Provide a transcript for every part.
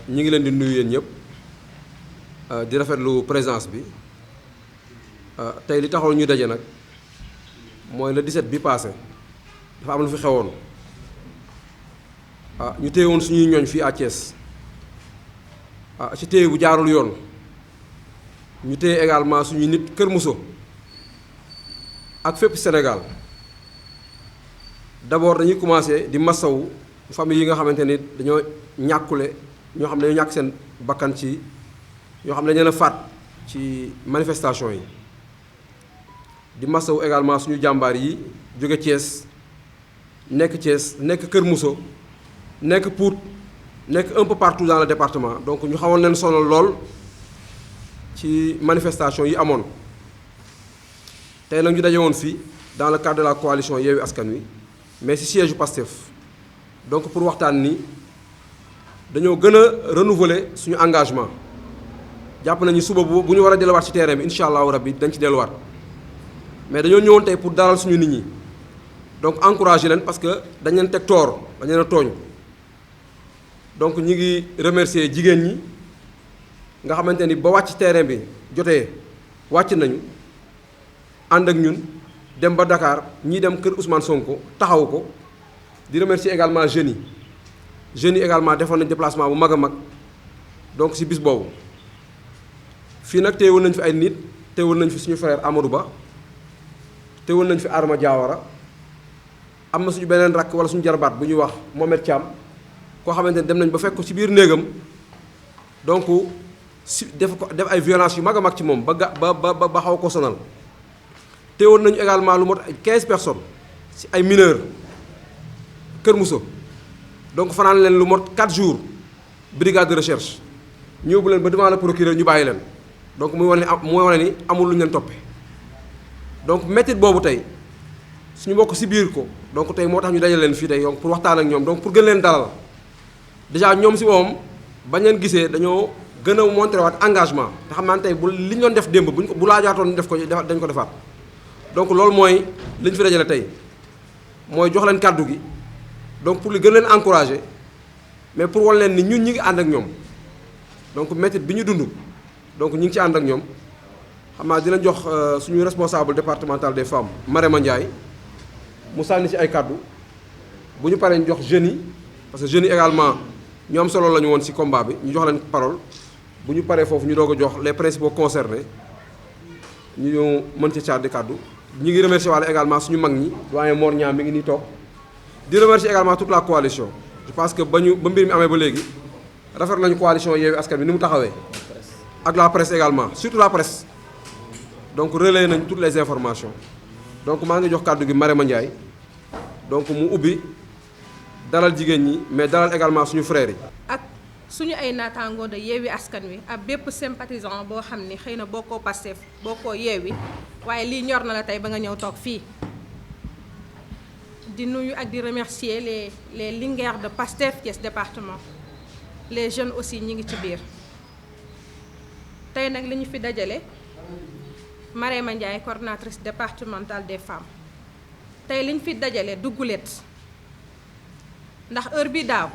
ñi ngi leen di nuyu yéen ñëpp di rafetlu présence bi tey li taxoon ñu daje nag mooy le 17 bi passé dafa am lu fi xewoon ñu téye woon suñuy ñooñ fii à Thiès ci téye bu jaarul yoon ñu téye également suñuy nit Kër Moussa ak fépp Sénégal d'abord dañuy commencer di massawu famille yi nga xamante ni dañoo ñàkkule ñoo xam ne dañoo ñàkk seen bakkan ci ñoo xam ne dañu leen a faat ci manifestation yi di massawu également suñu jàmbaar yi jóge Thiès nekk Kër Moussa nekk Pout nekk un peu partout dans le département donc ñu xawoon leen sonal lool ci manifestation yi amoon tey nag ñu daje woon fii dans le cadre de la coalition Yewwi Askan Wi mais ci siège Pastef donc pour waxtaan ni dañoo gën a renouveler suñu engagement jàpp nañu suba bu ñu war a delluwaat ci terrain bi incha allahu rabbi dañ ci delluwaat mais dañoo ñëwoon tey pour dalal suñu nit ñi donc encourager leen parce que dañ leen teg toor dañ leen a tooñ donc ñi ngi remercier jigéen ñi nga xamante ni ba wàcc terrain bi jotee wàcc nañu ànd ak ñun dem ba Dakar ñii dem kër Ousmane Sonko taxaw ko di remercier également jeunes yi également defoon nañ déplacement bu mag a mag donc ci bis boobu fii nag teewul nañ fi ay nit teewul nañ fi suñu frère Amadou Ba teewul nañ fi Adama Diawara am na suñu beneen rakk wala suñu jarbaat bu ñuy wax Mohamed Thiam koo xamante ne dem nañ ba fekk ko ci biir néegam donc si def ay violence yu mag a mag ci moom ba xaw ko sonal teewoon nañu également lu mot 15 personnes ci ay mineurs Kër Moussa donc fanaan leen lu mot 4 jours brigade de recherche ñu yóbbu leen ba devant le procureur ñu bàyyi leen donc muy wane ni amul lu ñu leen toppe donc métit boobu tey suñu mbokk ci biir ko donc tey moo tax ñu dajale leen fii tey donc pour waxtaan ak ñoom donc pour gën leen dalal déjà ñoom ci moom bañ leen gisee dañoo gën a montré waat engagement te xam naa ne tey bu li ñu doon def démb bu laajaatoon ñu def ko dañ ko defaat donc loolu mooy li ñu fi dajale tey mooy jox leen kàddu gi donc pour li gën leen encourager mais pour wan leen ni ñun ñi ngi ànd ak ñoom donc métit bi ñu dund donc ñi ngi ci ànd ak ñoom xam naa dina jox suñu responsable départemental des femmes Marema Ndiaye mu sànni ci ay kàddu bu ñu paree ñu jox jeunes yi parce que jeunes yi également ñu am solo la ñu woon ci combat bi ñu jox leen parole bu ñu paree foofu ñu doog a jox les principaux concernés ñu mën ci caar di kàddu ñu ngi remercier waale également suñu mag ñi doyen Mor Niang mi ngi nii toog di remercier également toute la coalition je pense que ba mbir mi amee ba léegi rafet nañu coalition Yewwi Askan Wi ni mu taxawee ak la presse également surtout la presse donc relayer nañ toutes les informations donc maa ngi jox kàddu gi Marema Ndiaye donc mu ubbi dalal jigéen ñi mais dalal également suñu frères yi. ak suñu ay naataangoo de Yewwi Askan Wi ak bépp sympathisant boo xam ni xëy na bokkoo Pastef bokkoo Yewwi waaye lii ñor na la tey ba nga ñëw toog fii di nuyu ak di remercier les linguères de Pastef Thiès département les jeunes aussi ñi ngi ci biir tey nag li ñu fi dajale Marema Ndiaye coordonnatrice départementale des femmes tey li ñu fi dajale duggulet ndax heure bi daaw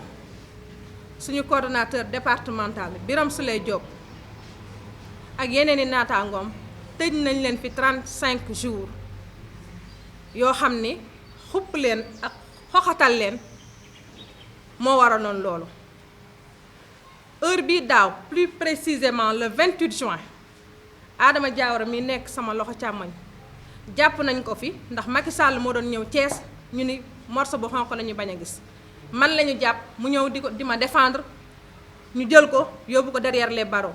suñu coordonnateur départemental Birame Souleye Diop ak yeneen i naataangoom tëj nañ leen fi 35 jours yoo xam ni xupp leen ak xoxatal leen moo waraloon loolu heure bi daaw plus précisément le 28 juin Adama Diawara mi nekk sama loxo càmmoñ jàpp nañ ko fi ndax Macky Sall moo doon ñëw Thiès ñu ni morceau bu xonq la ñu bañ a gis man la ñu jàpp mu ñëw di ma défendre ñu jël ko yóbbu ko derrière les barreaux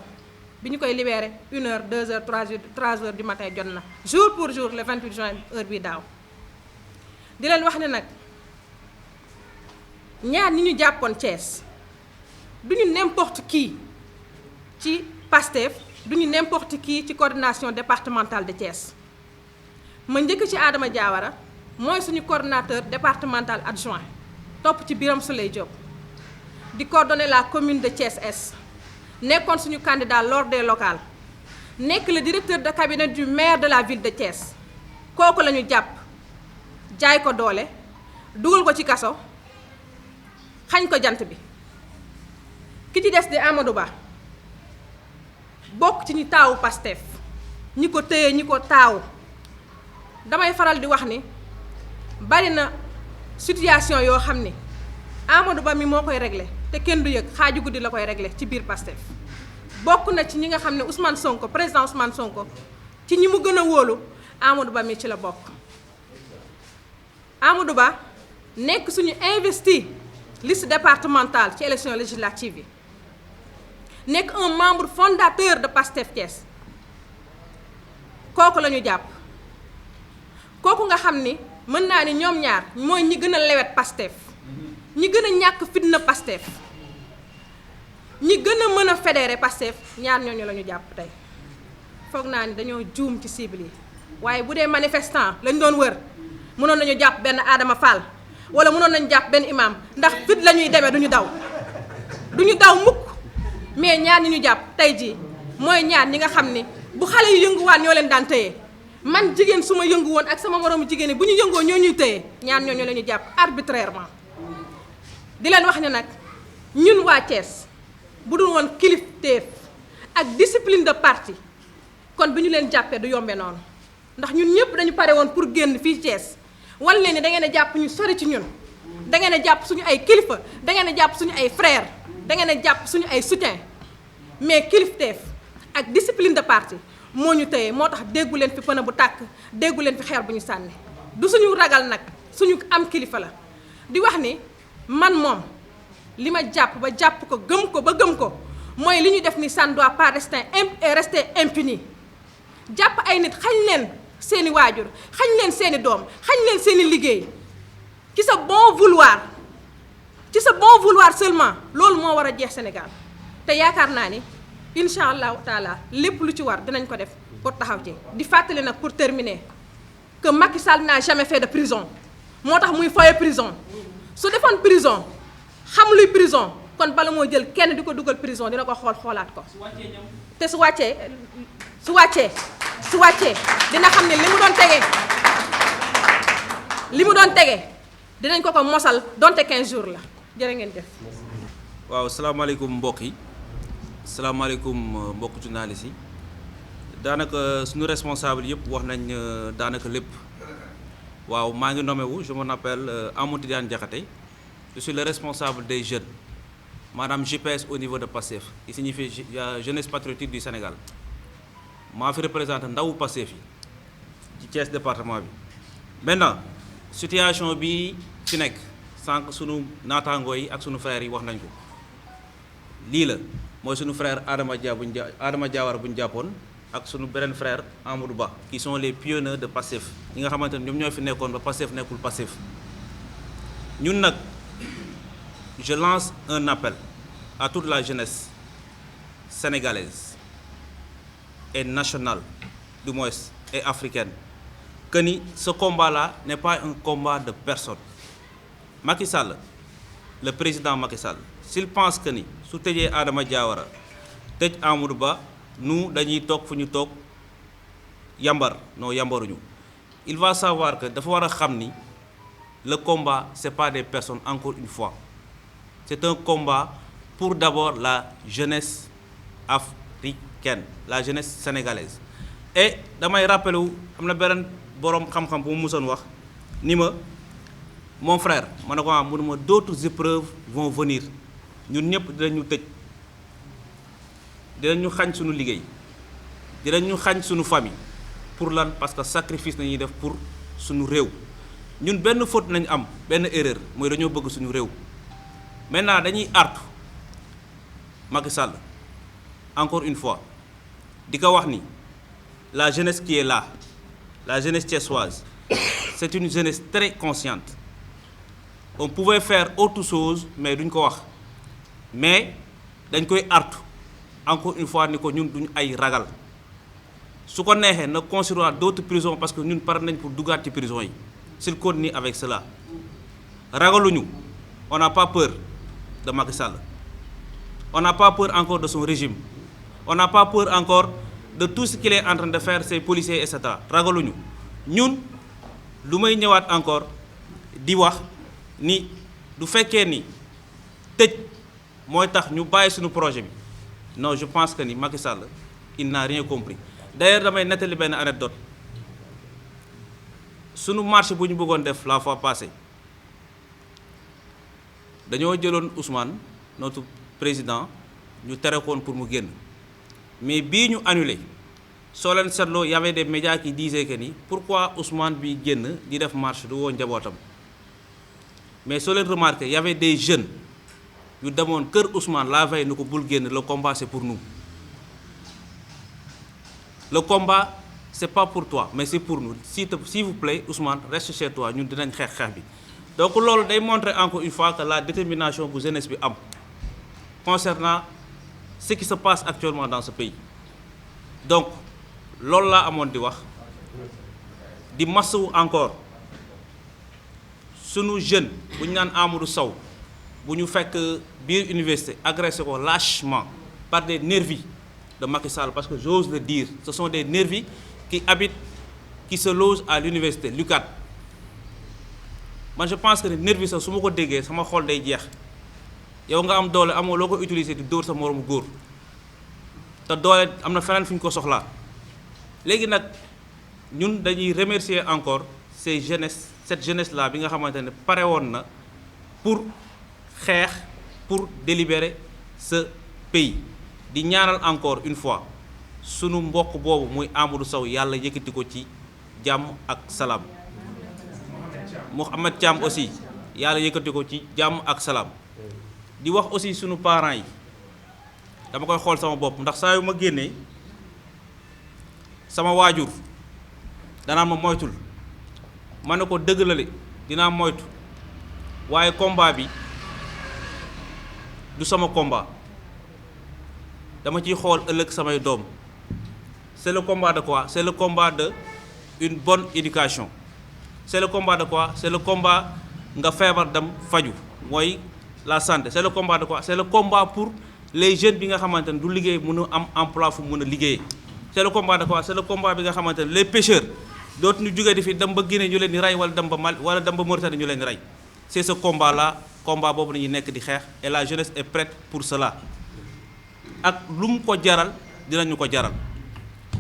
bi ñu koy libéré 1 heure 2 heures 3 heures du matin jot na jour pour jour le 28 juin heure bi daaw di leen wax ne nag ñaar ñi ñu jàppoon Thiès du ñu n'importe qui ci Pastef du ñu n'importe qui ci coordination départementale de Thiès ma njëkk ci Adama Diawara mooy suñu coordonnateur départemental adjoint topp ci Birame Souleye Diop di coordonner la commune de Thiès Est nekkoon suñu candidat lors des locales nekk le directeur de cabinet du maire de la ville de Thiès kooku la ñu jàpp jaay ko doole dugal ko ci kaso xañ ko jant bi ki ci des di Amadou Ba bokk ci ñi taawu Pastef ñi ko téye ñi ko taawu damay faral di wax ni bari na situation yoo xam ni Amadou Ba mi moo koy réglé te kenn du yëg xaaju guddi la koy réglé ci biir Pastef bokk na ci ñi nga xam ne Ousmane Sonko président Ousmane Sonko ci ñi mu gën a wóolu Amadou Ba mi ci la bokk. Amadou Ba nekk suñu investi liste départementale ci élection législative yi nekk un membre fondateur de Pastef Thiès kooku la ñu jàpp kooku nga xam ni mën naa ni ñoom ñaar mooy ñi gën a lewet Pastef ñi gën a ñàkk fitna Pastef ñi gën a mën a fédéré Pastef ñaar ñooñu la ñu jàpp tey foog naa ni dañoo juum ci cible yi waaye bu dee manifestant lañ doon wër mënoon nañu jàpp benn Adama Fall wala mënoon nañu jàpp benn imam ndax fit la ñuy demee duñu daw mukk mais ñaar ñi ñu jàpp tey jii mooy ñaar ñi nga xam ni bu xale yu yënguwaat ñoo leen daan tëye man jigéen su ma yëngu woon ak sama moroomu jigéen bu ñu yëngoo ñoo ñuy tëye ñaar ñooñu la ñu jàpp arbitrairement di leen wax ne nag ñun waa Thiès bu dul woon kilifteef ak discipline de parti kon bi ñu leen jàppee du yombe noonu ndax ñun ñëpp dañu pare woon pour génn fii Thiès wan leen ni da ngeen a jàpp ñu sori ci ñun da ngeen a jàpp suñu ay kilifa da ngeen a jàpp suñu ay frère da ngeen a jàpp suñu ay soutien mais kilifteef ak discipline de parti moo ñu tëye moo tax déggu leen fi pëna bu tàkk déggu leen fi xeer bu ñu sànni du suñu ragal nag suñu am kilifa la di wax ni man moom li ma jàpp ba jàpp ko ba gëm ko mooy li ñu def ni ça ne doit pas rester impuni jàpp ay nit xañ leen seeni waajur xañ leen seeni doom xañ leen seeni liggéey ci sa bon vouloir seulement loolu moo war a jeex Sénégal te yaakaar naa ni incha allahu taala lépp lu ci war dinañ ko def pour taxaw ci di fàttali nag pour terminer que Macky Sall n'a jamais fait de prison moo tax muy foye prison su defoon prison xam luy prison kon bala moo jël kenn di ko dugal prison dina ko xoolaat ko te su wàccee dina xam ne li mu doon tege dinañ ko mosal donte 15 jours la jërë ngeen jëf. waaw salaamaaleykum mbokk yi salaamaaleykum mbokk journaliste yi daanaka suñu responsable yëpp wax nañ daanaka lépp waaw maa ngi nommé wu je m'appelle Amadou Tidiane Diakhaté je suis le responsable des jeunes maanaam JPS au niveau de Pastef qui signifie jeunesse patriotique du Sénégal maa fi représenté ndawu Pastef yi ci Thiès département bi. maintenant situation bi fi nekk sànq sunu naataangoo yi ak sunu frères yi wax nañ ko lii la mooy sunu frère Adama Diawara bu ñu jàppoon ak sunu beneen frère Amadou Ba qui sont les pionniers de Pastef ñi nga xamante ne ñoom ñoo fi nekkoon ba Pastef nekkul Pastef ñun nag je lance un appel à toute la jeunesse sénégalaise et nationale du moins et africaine que ni ce combat-là n'est pas un combat de personne. Macky Sall le président Macky Sall s'il pense que ni su tëjee Adama Diawara tëj Amadou Ba nous dañuy toog fu ñu toog yambar non yambaruñu il va savoir que dafa war a xam ni le combat c'est pas des personnes encore une fois c'est un combat pour d'abord la jeunesse africaine la jeunesse sénégalaise et damay rappelé wu am na beneen boroom xam-xam bu mu musoon wax ni ma mon frère ma ne ko mënuma d'autres épreuves vont venir ñun ñëpp dinañu tëj dinañu xañ suñu liggéey dinañu xañ suñu famille pour lan parce que sacrifice nañuy def pour suñu réew ñun benn faute nañ am benn erreur mooy dañoo bëgg suñu réew maintenant dañuy artu Macky Sall encore une fois di ko wax ni la jeunesse qui est là la jeunesse thiessoise c'est une jeunesse très consciente on pouvait faire autre chose mais duñ ko wax mais dañ koy artu encore une fois ni ko ñun duñ ay ragal su ko neexee na construire d'autres prisons parce que ñun pare nañ pour duggaat ci prison yi s'il continue avec cela ragaluñu on n'a pas peur de Macky Sall on n'a pas peur encore de son régime on n'a pas peur encore de tout ce qu'il est en train de faire ces policiers et cetera ragaluñu ñun lu may ñëwaat encore di wax ni du fekkee ni tëj mooy tax ñu bàyyi suñu projet bi non je pense que ni Macky Sall il n'a rien compris d'ailleurs damay nettali benn anecdote suñu marché bu ñu bëggoon def la fois passée dañoo jëloon Ousmane notre président ñu tere koon pour mu génn mais bii ñu annulé soo leen seetloo y avait des médias qui disaient que ni pourquoi Ousmane bi génn di def marche du woo njabootam mais soo leen remarqué y avait des jeunes yu demoon kër Ousmane la veille ni ko bul génn le combat c'est pour nous le combat c'est pas pour toi mais c'est pour nous s'il vous plaît Ousmane reste chez toi ñun dinañ xeex bi donc loolu day montrer encore une fois que la détermination bu jeunesse bi am concernant ce qui se passe actuellement dans ce pays donc loolu laa amoon di wax di masawu encore sunu jeune bu ñu naan Amadou Sow bu ñu fekk biir université agressé ko lâchement par des nervis de Macky Sall parce que j'ose le dire ce sont des nervis qui se logent à l'université l'UCAD man je pense que ne nervi sax su ma ko déggee sama xol day jeex yow nga am doole amoo loo ko utiliser di dóor sa moroomu góor te doole am na feneen fi ñu ko soxlaa léegi nag ñun dañuy remercier encore cette jeunesse là bi nga xamante ne pare woon na pour xeex pour délibérer ce pays di ñaanal encore une fois sunu mbokk boobu muy Amadou Sow yàlla yëkkati ko ci jàmm ak salaam Mouhamed Thiam aussi yàlla yëkkati ko ci jàmm ak salaam di wax aussi sunu parents yi dama koy xool sama bopp ndax saa yu ma génnee sama waajur danaa ma moytul ma ne ko dëgg la de dinaa moytu waaye combat bi du sama combat dama ciy xool ëllëg samay doom c'est le combat de quoi c'est le combat de une bonne éducation c'est le combat de quoi c'est le combat nga feebar dem faju mooy la santé c'est le combat de quoi c'est le combat pour les jeunes bi nga xamante ne du liggéey mën a am emploi fu mën a liggéeyee c'est le combat de quoi c'est le combat bi nga xamante ne les pêcheurs dootu ñu jógee di fi dem ba Guinée ñu leen di rey wala dem ba Mali wala dem ba Mauritanie ñu leen di rey c'est ce combat là combat boobu nañuy nekk di xeex et la jeunesse est prête pour cela ak lu mu ko jaral dinañu ko jaral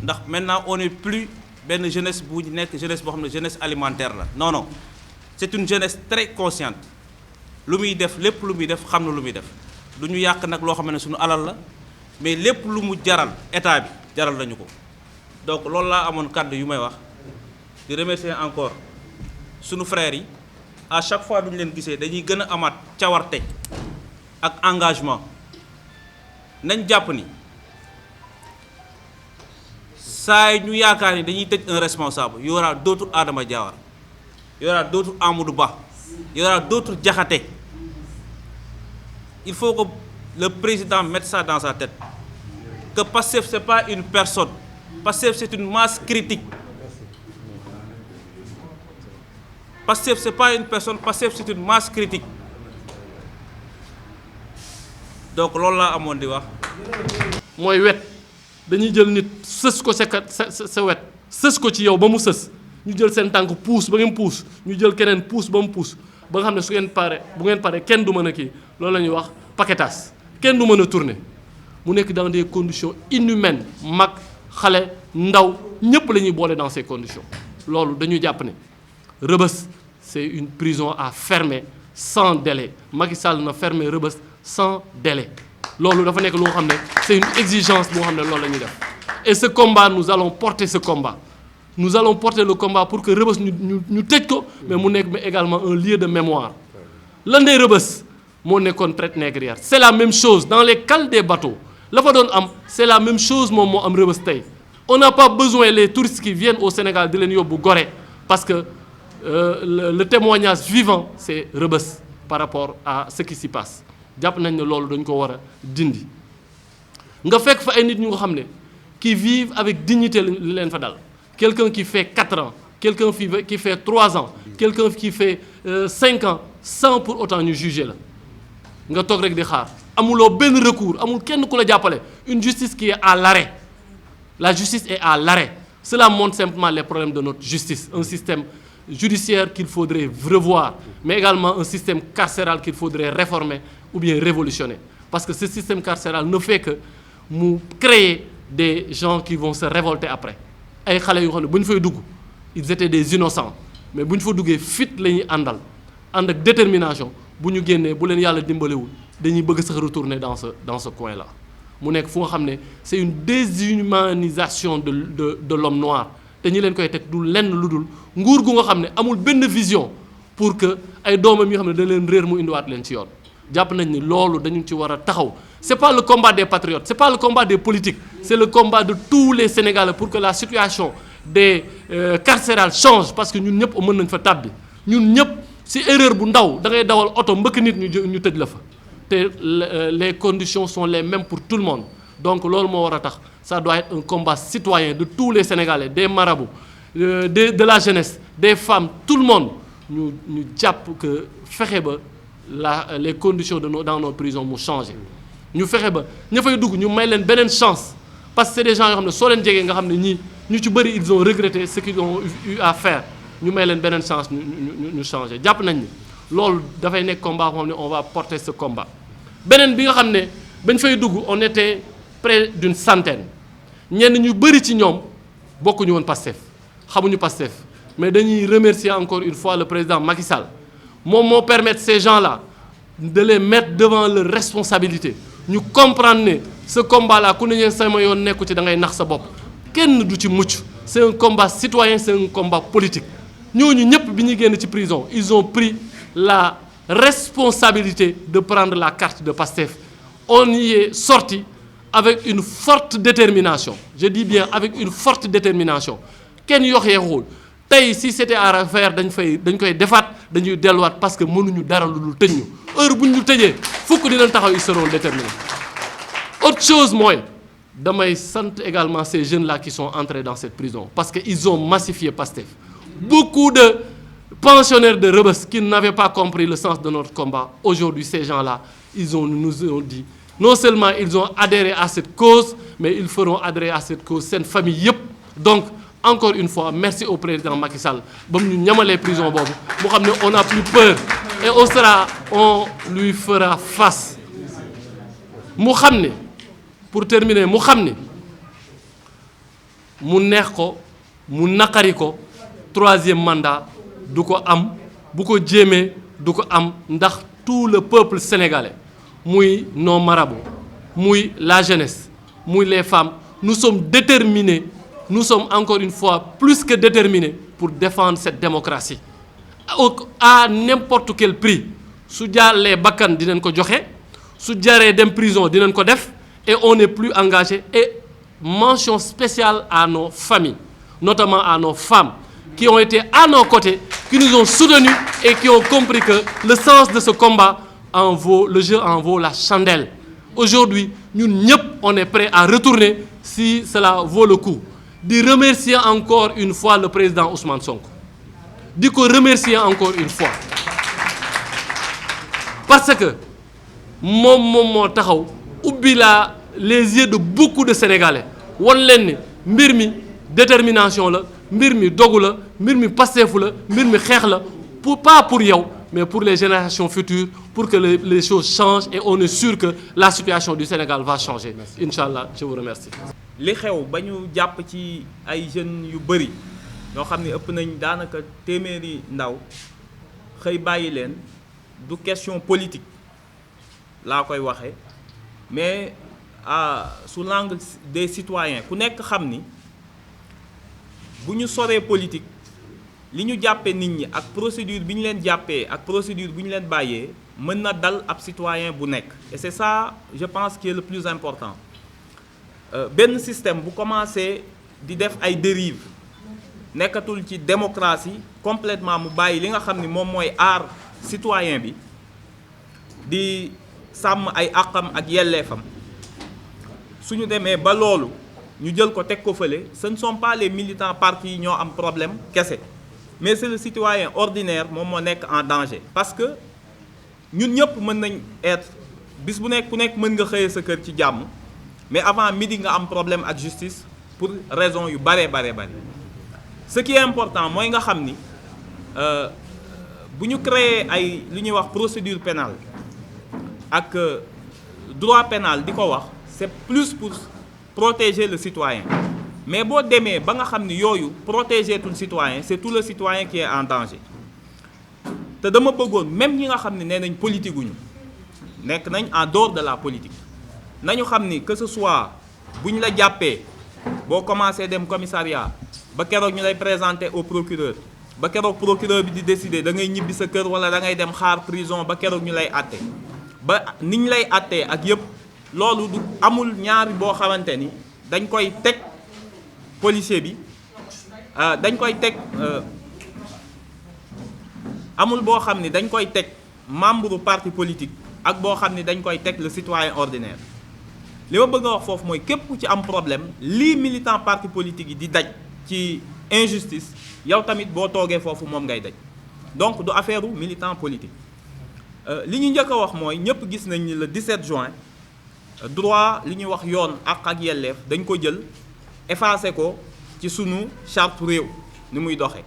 ndax maintenant on n'est plus benn jeunesse bu nekk jeunesse boo xam ne jeunesse alimentaire la non non c'est une jeunesse très consciente lu muy def lépp lu muy def xam na lu muy def du ñu yàq nag loo xam ne suñu alal la mais lépp lu mu jaral état bi jaral nañu ko donc loolu laa amoon kàddu yu may wax di remercier encore sunu frères yi à chaque fois duñu leen gisee dañuy gën a amaat cawarte ak engagement nañ jàpp ni saa yi ñu yaakaar ni dañuy tëj un responsable y aura d'autres Adama Diawara y aura d'autres Amadou Ba y aura d'autres Diakhaté il faut que le président mette ça dans sa tête que Pastef c'est pas une personne Pastef c'est une masse critique Pastef c'est pas une personne Pastef c'est une masse critique donc loolu laa amoon di wax. mooy wet dañuy jël nit sës ko sa wet sës ko ci yow ba mu sës ñu jël seen tànk puus ba ngeen puus ñu jël keneen puus ba mu puus ba nga xam ne su ngeen pare bu ngeen pare kenn du mën a kii loolu la ñuy wax paquetage kenn du mën a tourner mu nekk dans des conditions inhumaines mag xale ndaw ñëpp la ñuy boole dans ces conditions loolu dañuy jàpp ne Rebeuss c'est une prison à fermer sans délai Macky Sall na fermer Rebeuss sans délai loolu dafa nekk loo xam ne c'est une exigence boo xam ne loolu la ñuy def et ce combat nous allons porter ce combat nous allons porter le combat pour que Rebeuss ñu tëj ko mais mu nekk mais également un lieu de mémoire lan dee Rebeuss moo nekkoon traite négrière c'est la même chose dans les cales des bateaux la fa doon am c'est la même chose moom moo am Rebeuss tey on n'a pas besoin les touristes qui viennent au Sénégal di leen yóbbu Gorée parce que le témoignage vivant c'est Rebeuss par rapport à ce qui s'y passe jàpp nañ ne loolu dañ ko war a dindi nga fekk fa ay nit ñu nga xam ne qui vivent avec dignité li leen fa dal quelqu'un qui fait 4 ans quelqu'un qui fait 3 ans quelqu'un qui fait 5 ans sans pour autant ñu juger la nga toog rek di xaar amuloo benn recours amul kenn ku la jàppale une justice qui est à l'arrêt la justice est à l'arrêt cela montre simplement les problèmes de notre justice un système judiciaire qu'il faudrait revoir mais également un système carcéral qu'il faudrait réformer ou bien révolutionner parce que ce système carcéral ne fait que mu créer des gens qui vont se révolter après ay xale yoo xam ne bu ñu fay dugg ils étaient des innocents mais bu ñu fa duggee fit la ñuy àndal ànd ak détermination bu ñu génnee bu leen yàlla dimbalewul dañuy bëgg sax retourner dans ce coin là mu nekk fu nga xam ne c'est une déshumanisation de l'homme noir te ñi leen koy teg du lenn lu dul nguur gu nga xam ne amul benn vision pour que ay doomam yoo xam ne da leen réer mu indiwaat leen ci yoon jàpp nañ ni loolu dañu ci war a taxaw c'est pas le combat des patriotes c'est pas le combat des politiques c'est le combat de tous les Sénégalais pour que la situation des carcérales change parce que ñun ñëpp mën nañ fa tàbbi ñun ñëpp si erreur bu ndaw da ngay dawal oto mbëkk nit ñu tëj la fa te les conditions sont les mêmes pour tout le monde donc loolu moo war a tax ça doit être un combat citoyen de tous les Sénégalais des marabouts de la jeunesse des femmes tout le monde ñu jàpp que fexe ba les conditions dans nos prisons mu changé ñu fexe ba ña fay dugg ñu may leen beneen chance parce que c'est des gens yoo xam ne soo leen jegee nga xam ne ñii ñu ci bëri ils ont regretté ce qu'ils ont eu à faire ñu may leen beneen chance ñu changé jàpp nañ ni loolu dafay nekk combat boo xam ne on va porter ce combat beneen bi nga xam ne bañ fay dugg on était près d'une centaine ñenn ñu bëri ci ñoom bokkuñu woon Pastef xamuñu Pastef mais dañuy remercier encore une fois le président Macky Sall moom moo permettre ces gens-là de les mettre devant leurs responsabilités ñu comprendre ne ce combat-là ku ne ñeen sama yoon nekku ci da ngay nax sa bopp kenn du ci mucc c'est un combat citoyen c'est un combat politique ñooñu ñëpp bi ñuy génn ci prison ils ont pris la responsabilité de prendre la carte de Pastef on y est sorti avec une forte détermination je dis bien avec une forte détermination kenn yox-yeexuwul tey si c'était à refaire dañ koy defaat dañuy delluwaat parce que mënuñu dara lu dul tëj ñu heure bu ñu tëjee fukk dinañ taxaw ils seront déterminés autre chose mooy damay sant également ces jeunes là qui sont entrés dans cette prison parce que ils ont massifié Pastef beaucoup de pensionnaires de Rebeuss qui n'avaient pas compris le sens de notre combat aujourd'hui ces gens là nous ont dit non seulement ils ont adhéré à cette cause mais ils feront adhérer à cette cause seen famille yëpp donc encore une fois merci au président Macky Sall ba mu ñu ñamalee prison boobu mu xam ne on n'a plus peur et on lui fera face mu xam ne pour terminer mu xam ne mu neex ko mu naqari ko troisième mandat du ko am bu ko jéemee du ko am ndax tout le peuple sénégalais muy nos marabouts muy la jeunesse muy les femmes nous sommes déterminés nous sommes encore une fois plus que déterminés pour défendre cette démocratie à n'importe quel prix su jàllee bakkan dinañ ko joxe su jaree dem prison dinañ ko def et on n'est plus engagé et mention spéciale à nos familles notamment à nos femmes qui ont été à nos côtés qui nous ont soutenus et qui ont compris que le sens de ce combat le jeu en vaut la chandelle aujourd'hui ñun ñëpp on est prêt à retourner si cela vaut le coup di remercier encore une fois le président Ousmane Sonko di ko remercier encore une fois parce que moom moo taxaw ubbi les yeux de beaucoup de Sénégalais wan leen ni mbir mi détermination la mbir mi dogu la mbir mi passeefu la mbir mi xeex la pas pour yow mais pour les générations futures pour que les choses changent et on est sûr que la situation du Sénégal va changer. Inch'Allah, je vous remercie. li xew ba ñu jàpp ci ay jeunes yu bëri ñoo xam ne ëpp nañ daanaka téeméeri ndaw xëy bàyyi leen du question politique laa koy waxee mais sous l'angle des citoyens ku nekk xam ni bu ñu soree politique li ñu jàppee nit ñi ak procédure bi ñu leen jàppee ak procédure bi ñu leen bàyyee mën na dal ab citoyen bu nekk et c'est ça je pense qui est le plus important benn système bu commencé di def ay dérives nekkatul ci démocratie complètement mu bàyyi li nga xam ni moom mooy aar citoyen bi di sàmm ay àqam ak yelleefam suñu demee ba loolu ñu jël ko teg ko fële ce ne sont pas les militants partis yi ñoo am problème kese mais c'est le citoyen ordinaire moom moo nekk en danger parce que ñun ñëpp mën nañ être bis bu nekk ku nekk mën nga xëyee sa kër ci jàmm mais avant midi nga am problème ak justice pour raison yu bare ce qui est important mooy nga xam ni bu ñu créer ay li ñuy wax procédure pénale ak droit pénal di ko wax c'est plus pour protéger le citoyen mais boo demee ba nga xam ni yooyu protéger tout le citoyen c'est tout le citoyen qui est en danger te dama bëggoon même ñi nga xam ne nee nañ politique guñu nekk nañ en dehors de la politique nañu xam ni que ce soit bu ñu la jàppee boo commencé dem commissariat ba keroog ñu lay présenter au procureur ba keroog procureur bi di décider da ngay ñibbi sa kër wala da ngay dem xaar prison ba keroog ñu lay àtte ba ni ñu lay àttee ak yëpp loolu du amul ñaari boo xamante ni dañ koy teg policier bi dañ koy teg amul boo xam ni dañ koy teg membre parti politique ak boo xam ni dañ koy teg le citoyen ordinaire li ma bëgg a wax foofu mooy képp ku ci am problème lii militant parti politique yi di daj ci injustice yow tamit boo toogee foofu moom ngay daj donc du affaire u militant politique li ñu njëkk a wax mooy ñëpp gis nañ ni le 17 juin droit li ñuy wax yoon ak yelleef dañ ko jël effacé ko ci sunu charte réew ni muy doxee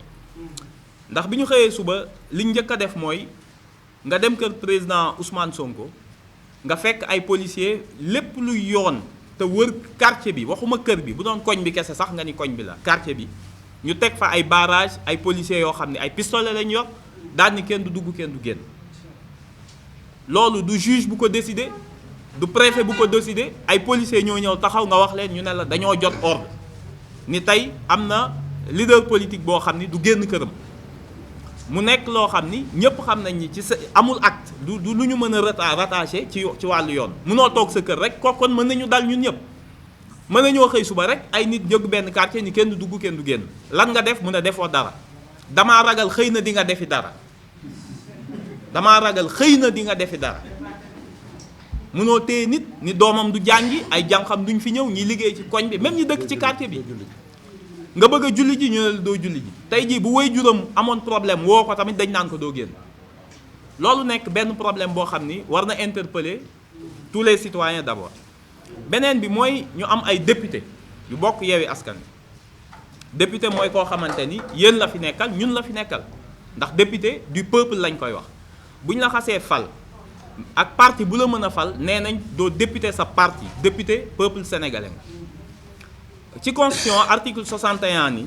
ndax bi ñu xëyee suba li ñu njëkk a def mooy nga dem kër président Ousmane Sonko nga fekk ay policiers lépp luy yoon te wër quartier bi waxuma kër bi bu doon koñ bi kese sax nga ni koñ bi la quartier bi ñu teg fa ay barrage ay policiers yoo xam ne ay pistolet lañ yor daal ni kenn du dugg kenn du génn loolu du juge bu ko décider du préfet bu ko décider ay policiers ñoo ñëw taxaw nga wax leen ñu ne la dañoo jot ordre ni tey am na leader politique boo xam ni du génn këram mu nekk loo xam ni ñëpp xam nañ ni ci sa amul acte du lu ñu mën a rattaché ci wàllu yoon munoo toog sa kër rek kon mën nañu dal ñun ñëpp mën nañoo xëy suba rek ay nit jóg benn quartier ni kenn du dugg kenn du génn lan nga def mun a defoo dara damaa ragal xëy na di nga defi dara damaa ragal xëy na di nga defi dara munoo téye nit ni doomam du jàngi ay jànqam duñ fi ñëw ñi liggéey ci koñ bi même ñi dëkk ci quartier bi nga bëgg a julli ji ñu ne la doo julli ji tey jii bu way juróom amoon problème woo ko tamit dañ naan ko doo génn loolu nekk benn problème boo xam ni war na interpeller tous les citoyens d'abord beneen bi mooy ñu am ay député yu bokk Yewwi Askan Wi député mooy koo xamante ni yéen la fi nekkal ñun la fi nekkal ndax député du peuple lañ koy wax bu ñu la xasee fal ak parti bu la mën a fal nee nañ doo député sa parti député peuple sénégalais nga ci constitution article 61 ni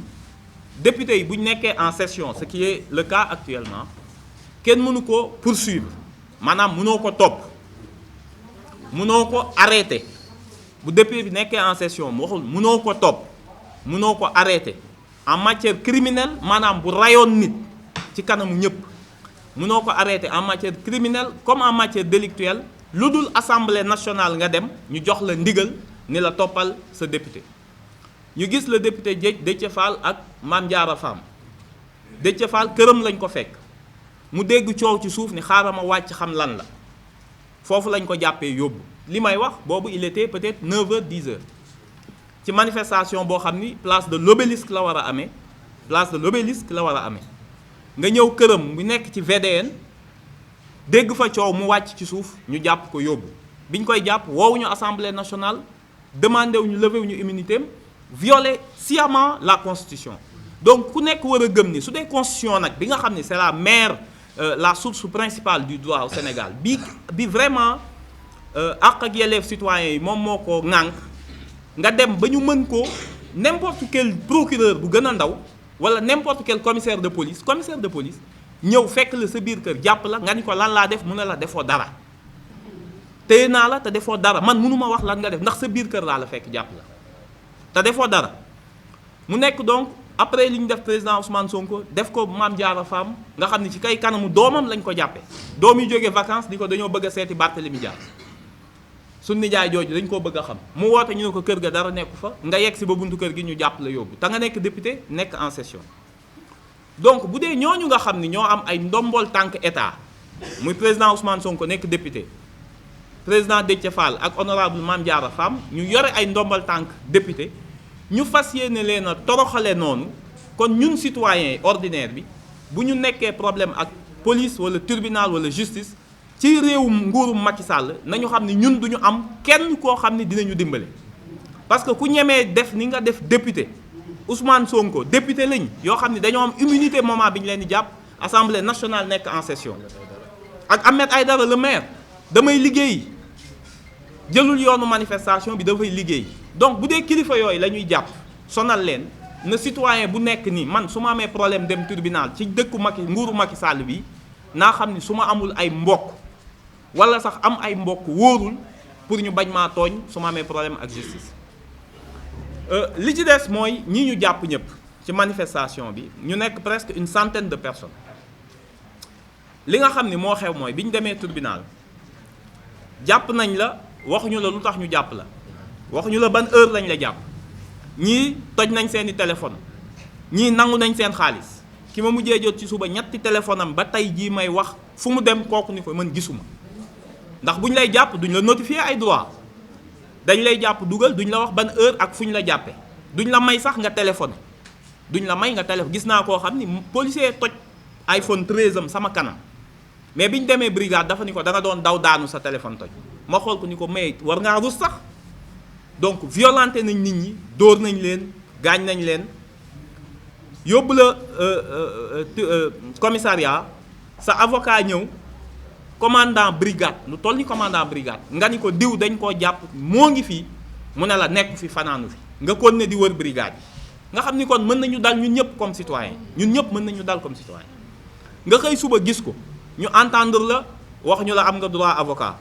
député yi bu ñu nekkee en session ce qui est le cas actuellement kenn mënu ko poursuivre maanaam mënoo ko topp mënoo ko arrêté bu député bi nekkee en session mu waxul mënoo ko topp mënoo ko arrêté en matière criminelle maanaam bu rayoon nit ci kanamu ñëpp mënoo ko arrêté en matière criminelle comme en matière délictuelle lu dul assemblée nationale nga dem ñu jox la ndigal ni la toppal sa député ñu gis le député Déthié Fall ak Mame Diarra Fam Déthié Fall këram lañ ko fekk mu dégg coow ci suuf ni xaaral ma wàcc xam lan la foofu lañ ko jàppee yóbbu li may wax boobu il était peut-être 9h 10h ci manifestation boo xam ni place de l'Obélisque la war a amee place de l'Obélisque la war a amee nga ñëw këram mu nekk ci VDN dégg fa coow mu wàcc ci suuf ñu jàpp ko yóbbu biñ koy jàpp woowuñu assemblée nationale demandé wuñu levé wuñu immunité am violer sciemment la constitution donc ku nekk war a gëm ni su dee constitution nag bi nga xam ni c'est la mère la source principale du droit au Sénégal bi vraiment àq ak yelleef citoyens yi moom moo ko ŋànk nga dem ba ñu mën ko n'importe quel procureur bu gën a ndaw wala n'importe quel commissaire de police ñëw fekk la sa biir kër jàpp la nga ni ko lan laa def mu ne la defoo dara téye naa la te defoo dara man mënuma wax lan nga def ndax sa biir kër laa la fekk jàpp la te defoo dara mu nekk donc après li ñu def président Ousmane Sonko def ko Mame Diarra Fam nga xam ne ci kay kanamu doomam lañ ko jàppee doom yu jógee vacances di ko dañoo bëgg a seeti Barthélémy Dias suñu nijaay jooju dañ koo bëgg a xam mu woote ñu ne ko kër ga dara nekku fa nga yegg si ba buntu kër gi ñu jàpp la yóbbu te nga nekk député nekk en session donc bu dee ñooñu nga xam ni ñoo am ay ndombol tànk état muy président Ousmane Sonko nekk député président Déthié Fall ak honorable Mame Diarra Fam ñu yore ay ndombal tànk député ñu fas yéene leen a toroxale noonu kon ñun citoyen ordinaire bi bu ñu nekkee problème ak police wala tribunal wala justice ci réewum nguurum Macky Sall nañu xam ni ñun duñu am kenn koo xam ni dinañu dimbale parce que ku ñemee def ni nga def député Ousmane Sonko député lañ yoo xam ni dañoo am immunité moment bi ñu leen di jàpp assemblée nationale nekk en session ak Ahmed Aïdara le maire damay liggéey jëlul yoonu manifestation bi dafay liggéey. donc bu dee kilifa yooyu la ñuy jàpp sonal leen na citoyen bu nekk ni man su ma amee problème dem tribunal ci dëkku nguuru Macky Sall bi naa xam ni su ma amul ay mbokk wala sax am ay mbokk wóorul pour ñu bañ maa tooñ su ma amee problème ak justice. li ci des mooy ñi ñu jàpp ñëpp ci manifestation bi ñu nekk presque une centaine de personnes li nga xam ni moo xew mooy bi ñu demee tribunal jàpp nañ la waxuñu la lu tax ñu jàpp la waxuñu la ban heure lañ la jàpp ñii toj nañ seeni téléphone ñii nangu nañ seen xaalis ki ma mujjee jot ci suba ñetti téléphone am ba tey jii may wax fu mu dem kooku ni ko mën gisuma ndax bu ñu lay jàpp duñ la notifier ay droit dañ lay jàpp dugal duñ la wax ban heure ak fu ñu la jàppe duñ la may sax nga téléphoné duñ la may nga téléphone gis naa koo xam ni policier toj iPhone 13 am sama kanam mais bi ñu demee brigade dafa ni ko da nga doon daw daanu sa téléphone toj ma xool ko ni ko mais war ngaa rus sax donc violenté nañ nit ñi dóor nañ leen gaañ nañ leen yóbbu la commissariat sa avocat ñëw commandant brigade lu toll ni commandant brigade nga ni ko diw dañ koo jàpp moo ngi fii mu ne la nekk fi fanaanu fi nga kon ne di wër brigade yi nga xam ni kon mën nañu dal ñun ñëpp comme citoyen ñun ñëpp mën nañu dal comme citoyen nga xëy suba gis ko ñu entendre la wax ñu la am nga droit avocat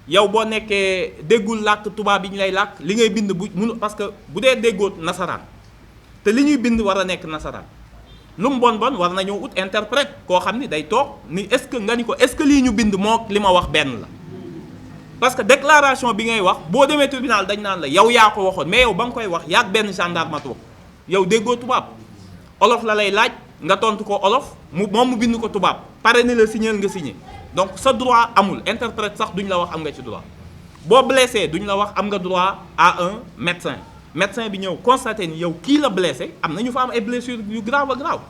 yow boo nekkee déggul làkk tubaab bi ñu lay làkk li ngay bind bu mun parce que bu dee déggoo nasaraan te li ñuy bind war a nekk nasaraan lu mu bon bon war nañoo ut interprète koo xam ni day toog ni est-ce que nga ni ko est-ce que lii ñu bind moo li ma wax benn la parce que déclaration bi ngay wax boo demee tribunal dañ naan la yow yaa ko waxoon mais yow ba nga koy wax yaag benn gendarme toog yow déggoo tubaab olof la lay laaj nga tontu ko olof moom mu bind ko tubaab pare ni la signer nga signer donc sa droit amul interprète sax duñ la wax am nga ci droit boo blessé duñ la wax am nga droit à un médecin médecin bi ñëw constaté ni yow kii la blessé am na ñu fa am ay blessures yu grave grave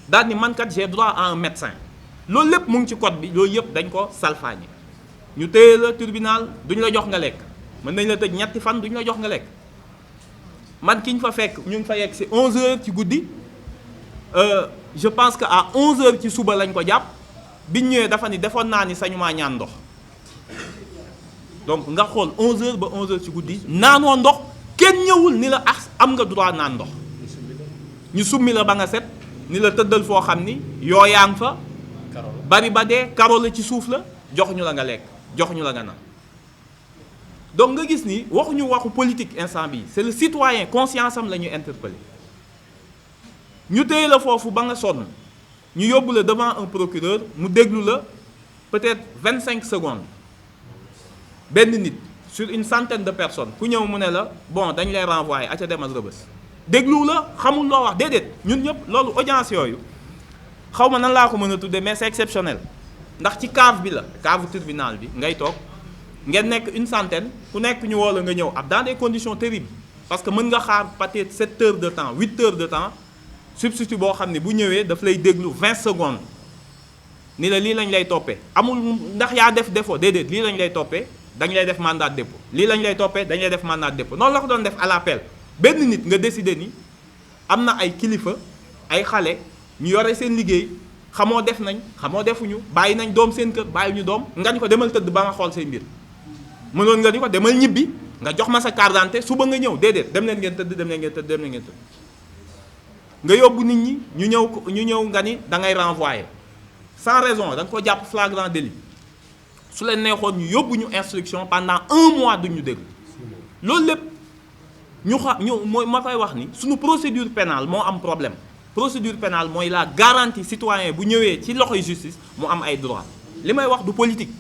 daal ni man kat j'ai droit à un médecin loolu lépp mu ngi ci code bi loolu yëpp dañ ko salfaañe ñu téye la tribunal duñ la jox nga lekk mën nañ la tëj ñetti fan duñ la jox nga lekk man ki ñu fa fekk ñu ngi fa yegg si 11h ci guddi je pense que à 11h ci suba lañ ko jàpp biñ ñëwee dafa ni defoon naa ni sañu maa ñaan ndox donc nga xool 11h ba 11h ci guddi naanoo ndox kenn ñëwul ni la am nga droit naan ndox ñu summi la ba nga set ni la tëddal foo xam ni yoo yaa ngi fa bari ba dee karo la ci suuf la joxuñu la nga lekk joxuñu la nga naan donc nga gis ni waxuñu waxu politique instant bi c'est le citoyen conscience am la ñuy interpeller ñu téye la foofu ba nga sonn ñu yóbbu la devant un procureur mu déglu la peut-être 25 secondes benn nit sur une centaine de personnes ku ñëw mu ne la bon dañ lay renvoyer aca demal Rebeuss déglu la xamul loo wax déedéet ñun ñëpp loolu audience yooyu xaw ma nan laa ko mën a tuddee mais c'est exceptionnel ndax ci cave bi la cave tribunal bi ngay toog ngeen nekk une centaine ku nekk ñu woo la nga ñëw ab dans des conditions terribles parce que mën nga xaar peut-être 7 heures de temps 8 heures de temps substitut boo xam ne bu ñëwee daf lay déglu 20 secondes ni la lii lañ lay toppee amul ndax yaa def défaut déedéet lii lañ lay toppee dañ lay def mandat de dépôt lii lañ lay toppee dañ lay def mandat de dépôt noonu la ko doon def à l'appel benn nit nga décider ni am na ay kilifa ay xale ñu yore seen liggéey xamoo def nañ xamoo defuñu bàyyi nañ doom seen kër bàyyi ñu doom nga ni ko demal tëdd ba nga xool say mbir mënoon nga ni ko demal ñibbi nga jox ma sa carte d'identité suba nga ñëw déedéet dem leen ngeen tëdd dem leen ngeen tëdd dem leen ngeen tëdd nga yóbbu nit ñi ñu ñëw nga ni da ngay renvoyer sans raison da nga ko jàpp flagrant délit su leen neexoon ñu yóbbu ñu instruction pendant 1 mois duñ ñu déglu loolu lépp mooy ma koy wax ni suñu procédure pénale moo am problème procédure pénale mooy la garantie citoyen bu ñëwee ci loxoy justice mu am ay droits li may wax du politique